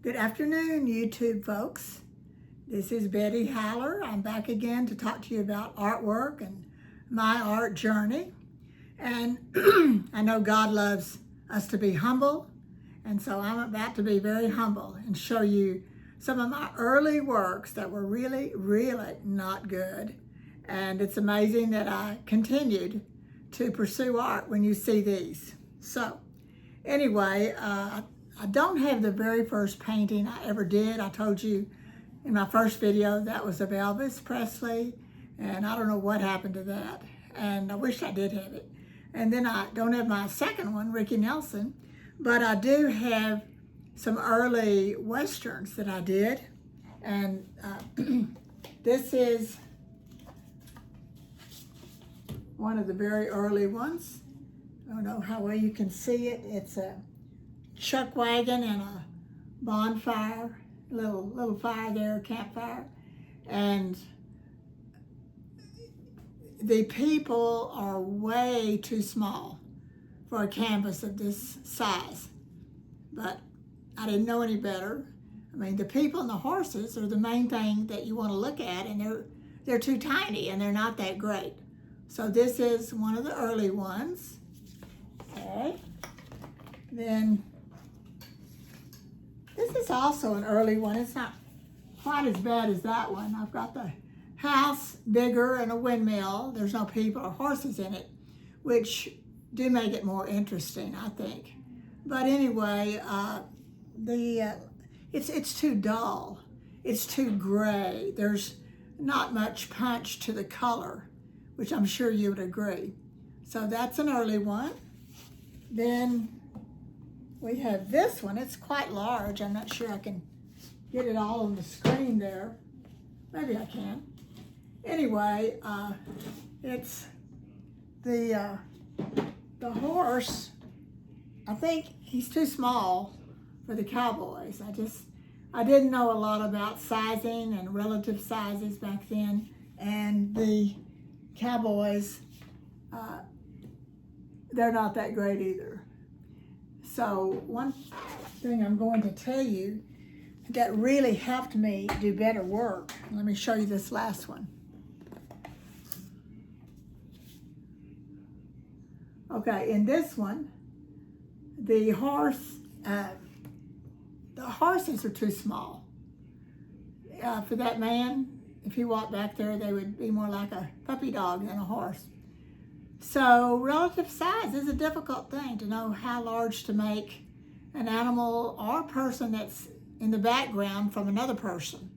Good afternoon, YouTube folks. This is Betty Haller. I'm back again to talk to you about artwork and my art journey. And I know God loves us to be humble, and so I'm about to be very humble and show you some of my early works that were really not good. And it's amazing that I continued to pursue art when you see these. So anyway, I don't have the very first painting I ever did. I told you in my first video that was of Elvis Presley, and I don't know what happened to that, and I wish I did have it. And then I don't have my second one, Ricky Nelson, but I do have some early Westerns that I did, and this is one of the very early ones. I don't know how well you can see it. It's a chuck wagon and a bonfire, little fire there, campfire, and the people are way too small for a canvas of this size. But I didn't know any better. I mean, the people and the horses are the main thing that you want to look at, and they're too tiny and they're not that great. So this is one of the early ones. Okay. Then this is also an early one. It's not quite as bad as that one. I've got the house bigger and a windmill. There's no people or horses in it, which do make it more interesting, I think. But anyway, it's too dull. It's too gray. There's not much punch to the color, which I'm sure you would agree. So that's an early one. Then we have this one. It's quite large. I'm not sure I can get it all on the screen there. Maybe I can. Anyway, it's the horse. I think he's too small for the cowboys. I didn't know a lot about sizing and relative sizes back then, and the cowboys, they're not that great either. So one thing I'm going to tell you that really helped me do better work, let me show you this last one. Okay, in this one, the horses are too small. For that man, if he walked back there, they would be more like a puppy dog than a horse. So relative size is a difficult thing to know how large to make an animal or a person that's in the background from another person.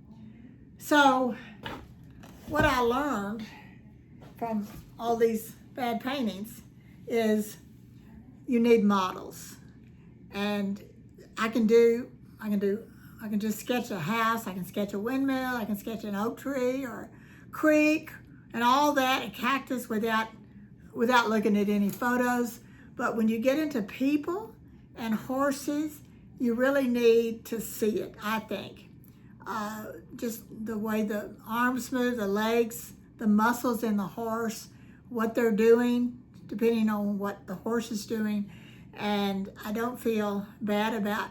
So what I learned from all these bad paintings is you need models. And I can just sketch a house, I can sketch a windmill, I can sketch an oak tree or a creek and all that, a cactus without looking at any photos. But when you get into people and horses, you really need to see it, I think. Just the way the arms move, the legs, the muscles in the horse, what they're doing, depending on what the horse is doing. And I don't feel bad about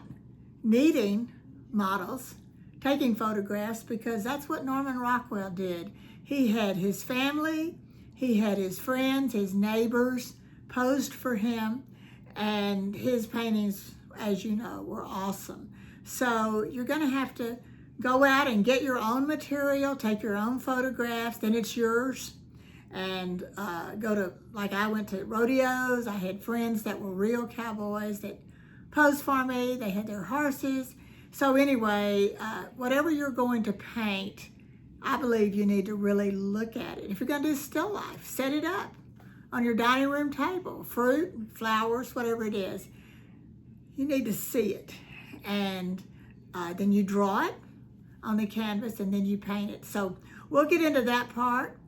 needing models, taking photographs, because that's what Norman Rockwell did. He had his family, he had his friends, his neighbors posed for him, and his paintings, as you know, were awesome. So you're going to have to go out and get your own material, take your own photographs, then it's yours. And go to, like I went to rodeos. I had friends that were real cowboys that posed for me. They had their horses. So anyway, whatever you're going to paint, I believe you need to really look at it. If you're going to do still life, set it up on your dining room table, fruit, flowers, whatever it is. You need to see it. And then you draw it on the canvas and then you paint it. So we'll get into that part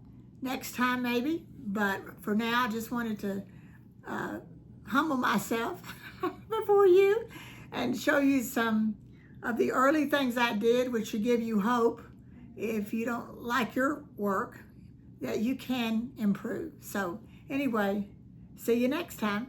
next time maybe. But for now, I just wanted to humble myself before you and show you some of the early things I did, which should give you hope if you don't like your work, that you can improve. So anyway, see you next time.